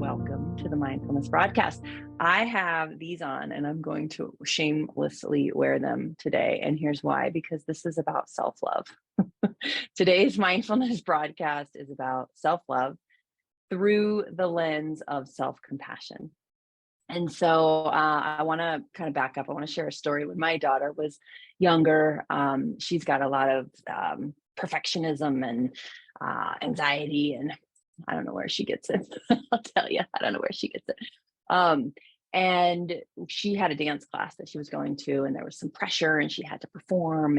welcome to the Mindfulness broadcast. I have these on and I'm going to shamelessly wear them today. And here's why, because this is about self-love. Today's Mindfulness broadcast is about self-love through the lens of self-compassion. And so I want to kind of back up. I want to share a story. When my daughter was younger, she's got a lot of perfectionism and anxiety, and I don't know where she gets it. I'll tell you, I don't know where she gets it. Um, and she had a dance class that she was going to, and there was some pressure, and she had to perform,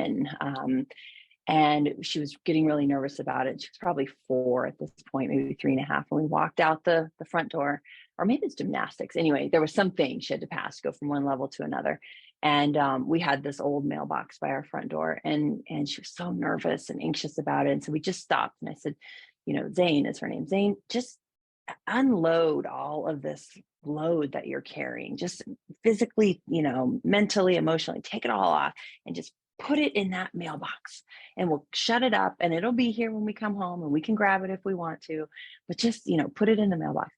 and she was getting really nervous about it. She was probably 4 at this point, maybe 3.5. When we walked out the front door, or maybe it's gymnastics. Anyway, there was something she had to pass, go from one level to another. And we had this old mailbox by our front door, and she was so nervous and anxious about it. And so we just stopped, and I said, Zane is her name. Zane, just unload all of this load that you're carrying, just physically, mentally, emotionally, take it all off and just put it in that mailbox, and we'll shut it up, and it'll be here when we come home, and we can grab it if we want to, but just, put it in the mailbox.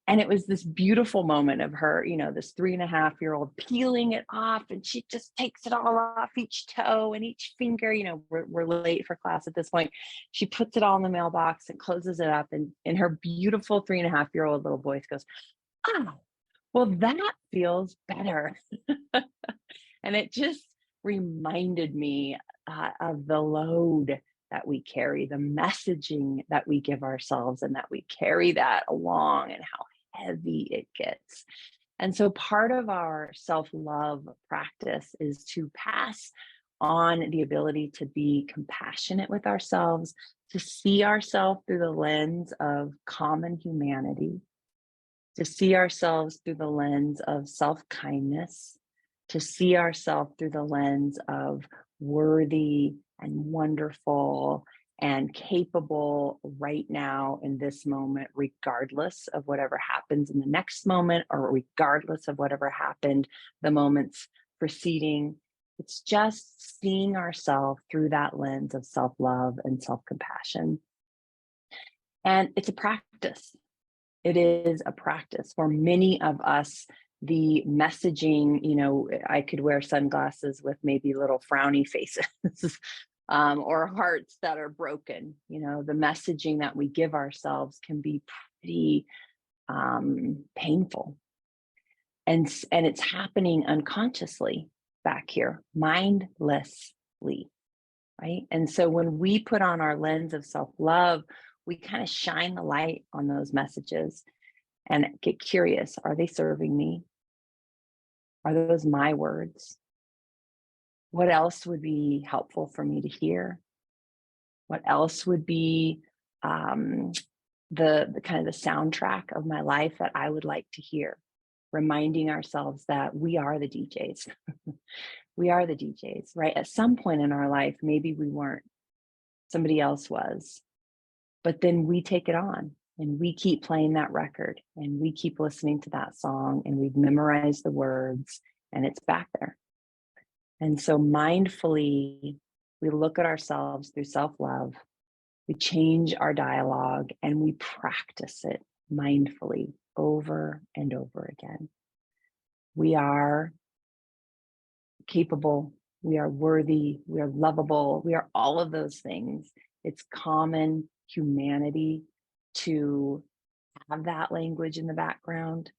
And it was this beautiful moment of her, this 3.5-year-old peeling it off, and she just takes it all off, each toe and each finger. We're late for class at this point. She puts it all in the mailbox and closes it up. And her beautiful 3.5-year-old little voice goes, "Oh, well, that feels better." And it just reminded me of the load that we carry, the messaging that we give ourselves, and that we carry that along, and how heavy it gets. And so part of our self-love practice is to pass on the ability to be compassionate with ourselves, to see ourselves through the lens of common humanity, to see ourselves through the lens of self-kindness, to see ourselves through the lens of worthy and wonderful and capable right now in this moment, regardless of whatever happens in the next moment, or regardless of whatever happened the moments preceding. It's just seeing ourselves through that lens of self-love and self-compassion. And it's a practice. It is a practice. For many of us, the messaging, I could wear sunglasses with maybe little frowny faces or hearts that are broken. The messaging that we give ourselves can be pretty painful. And it's happening unconsciously back here, mindlessly, right? And so when we put on our lens of self-love, we kind of shine the light on those messages and get curious. Are they serving me? Are those my words? What else would be helpful for me to hear? What else would be the kind of the soundtrack of my life that I would like to hear? Reminding ourselves that we are the DJs. We are the DJs, right? At some point in our life, maybe we weren't. Somebody else was. But then we take it on, and we keep playing that record, and we keep listening to that song, and we've memorized the words, and it's back there. And so mindfully, we look at ourselves through self-love, we change our dialogue, and we practice it mindfully over and over again. We are capable, we are worthy, we are lovable, we are all of those things. It's common humanity to have that language in the background.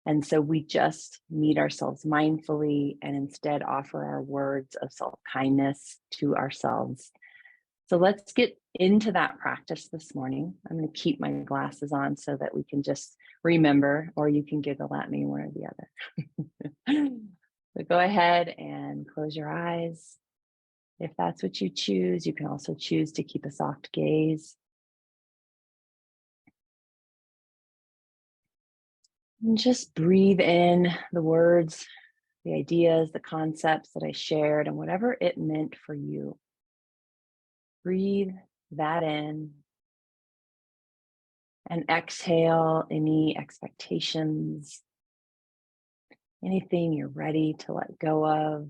And so we just meet ourselves mindfully and instead offer our words of self-kindness to ourselves. So let's get into that practice this morning. I'm going to keep my glasses on so that we can just remember, or you can giggle at me, one or the other. So go ahead and close your eyes. If that's what you choose, you can also choose to keep a soft gaze. And just breathe in the words, the ideas, the concepts that I shared, and whatever it meant for you. Breathe that in, and exhale any expectations, anything you're ready to let go of.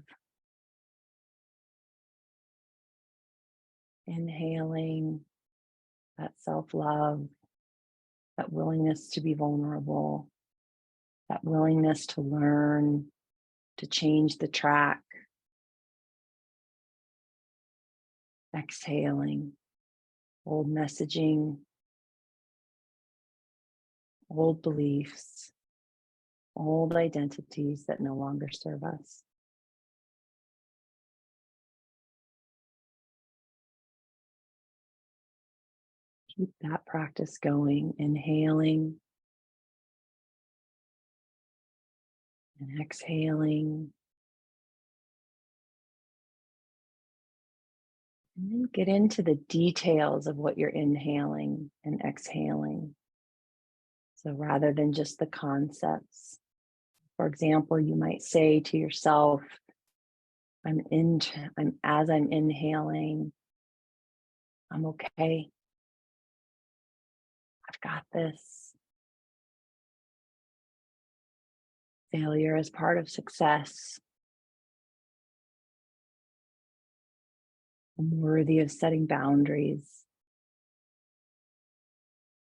Inhaling that self-love, that willingness to be vulnerable, that willingness to learn, to change the track. Exhaling old messaging, old beliefs, old identities that no longer serve us. Keep that practice going, inhaling and exhaling. And then get into the details of what you're inhaling and exhaling. So rather than just the concepts, for example, you might say to yourself, as I'm inhaling, I'm okay. I've got this. Failure is part of success. I'm worthy of setting boundaries.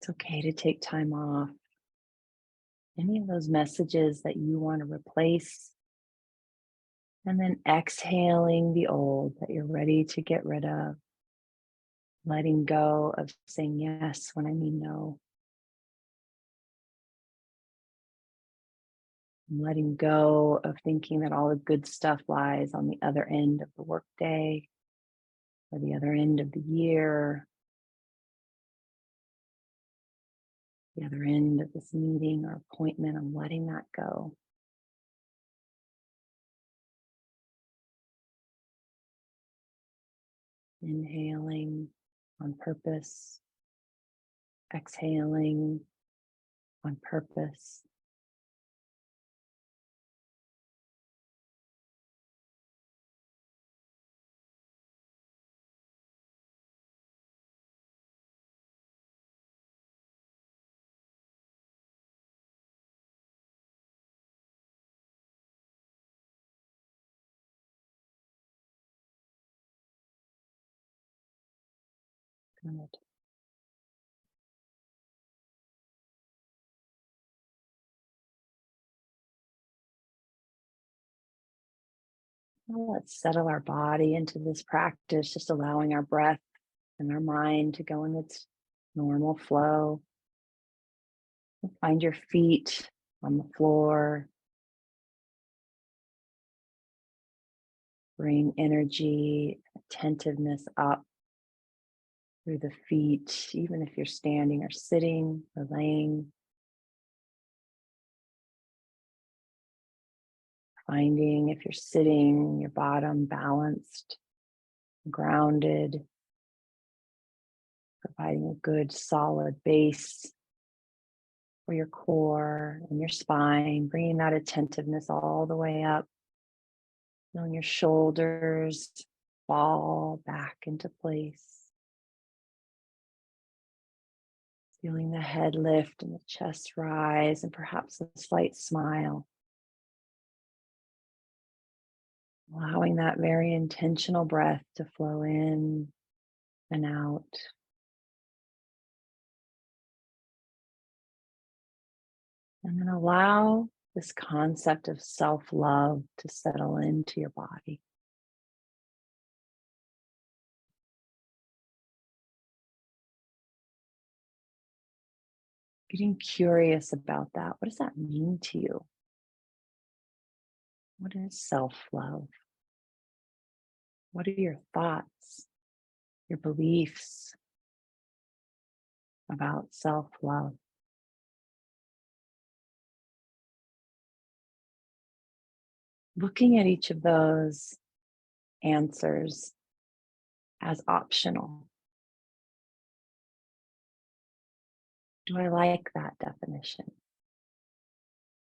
It's okay to take time off. Any of those messages that you want to replace, and then exhaling the old that you're ready to get rid of, letting go of saying yes when I mean no, letting go of thinking that all the good stuff lies on the other end of the workday or the other end of the year, the other end of this meeting or appointment. I'm letting that go. Inhaling on purpose, exhaling on purpose. Good. Well, let's settle our body into this practice, just allowing our breath and our mind to go in its normal flow. Find your feet on the floor. Bring energy, attentiveness up through the feet, even if you're standing or sitting or laying. Finding if you're sitting, your bottom balanced, grounded, providing a good solid base for your core and your spine, bringing that attentiveness all the way up. Feeling your shoulders fall back into place. Feeling the head lift and the chest rise, and perhaps a slight smile. Allowing that very intentional breath to flow in and out. And then allow this concept of self-love to settle into your body. Getting curious about that. What does that mean to you? What is self-love? What are your thoughts, your beliefs about self-love? Looking at each of those answers as optional. Do I like that definition?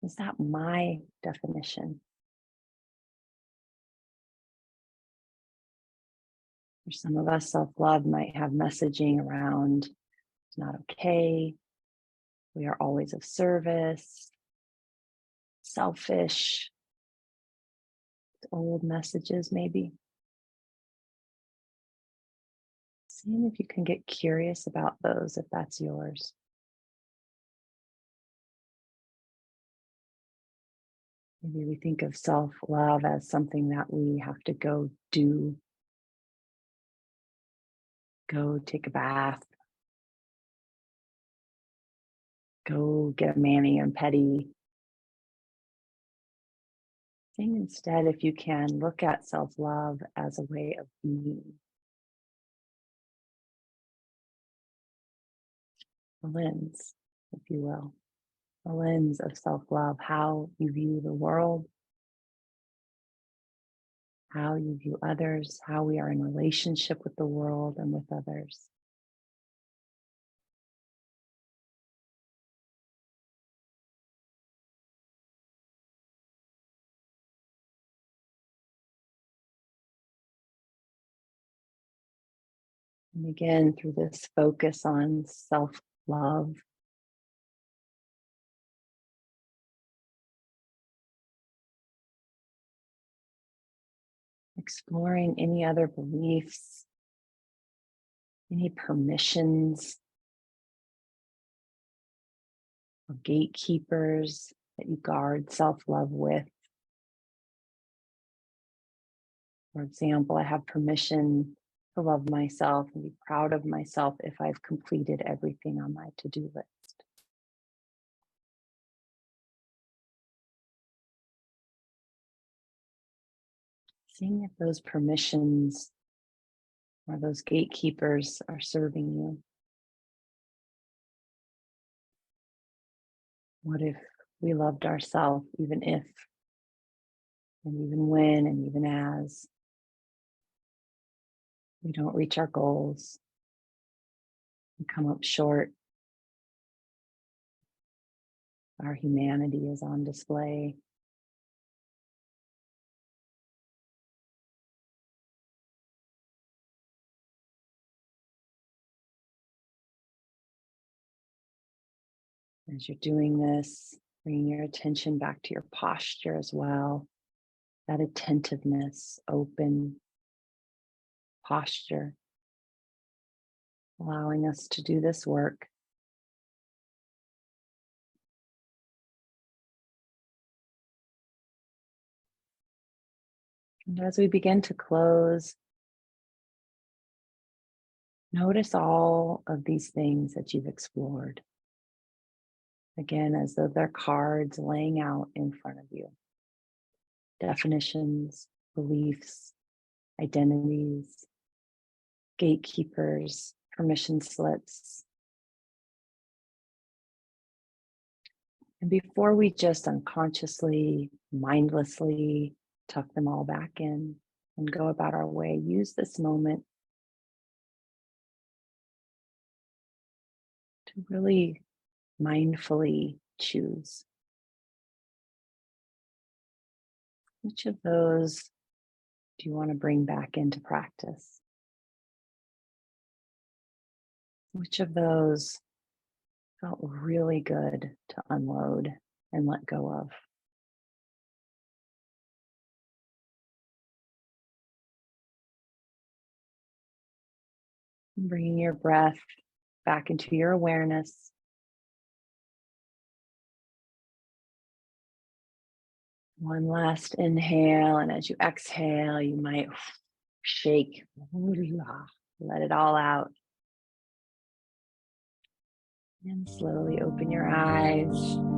Is that my definition? For some of us, self-love might have messaging around it's not okay, we are always of service, selfish, old messages maybe. Seeing if you can get curious about those, if that's yours. Maybe we think of self-love as something that we have to go do, go take a bath, go get a mani and pedi. Think instead, if you can, look at self-love as a way of being, a lens, if you will, a lens of self-love, how you view the world, how you view others, how we are in relationship with the world and with others. And again, through this focus on self-love, exploring any other beliefs, any permissions or gatekeepers that you guard self-love with. For example, I have permission to love myself and be proud of myself if I've completed everything on my to-do list. Seeing if those permissions or those gatekeepers are serving you. What if we loved ourselves even if, and even when, and even as we don't reach our goals and come up short? Our humanity is on display. As you're doing this, bringing your attention back to your posture as well. That attentiveness, open posture, allowing us to do this work. And as we begin to close, notice all of these things that you've explored. Again, as though they're cards laying out in front of you. Definitions, beliefs, identities, gatekeepers, permission slips. And before we just unconsciously, mindlessly tuck them all back in and go about our way, use this moment to really mindfully choose. Which of those do you want to bring back into practice? Which of those felt really good to unload and let go of? Bringing your breath back into your awareness. One last inhale, and as you exhale, you might shake, let it all out. And slowly open your eyes.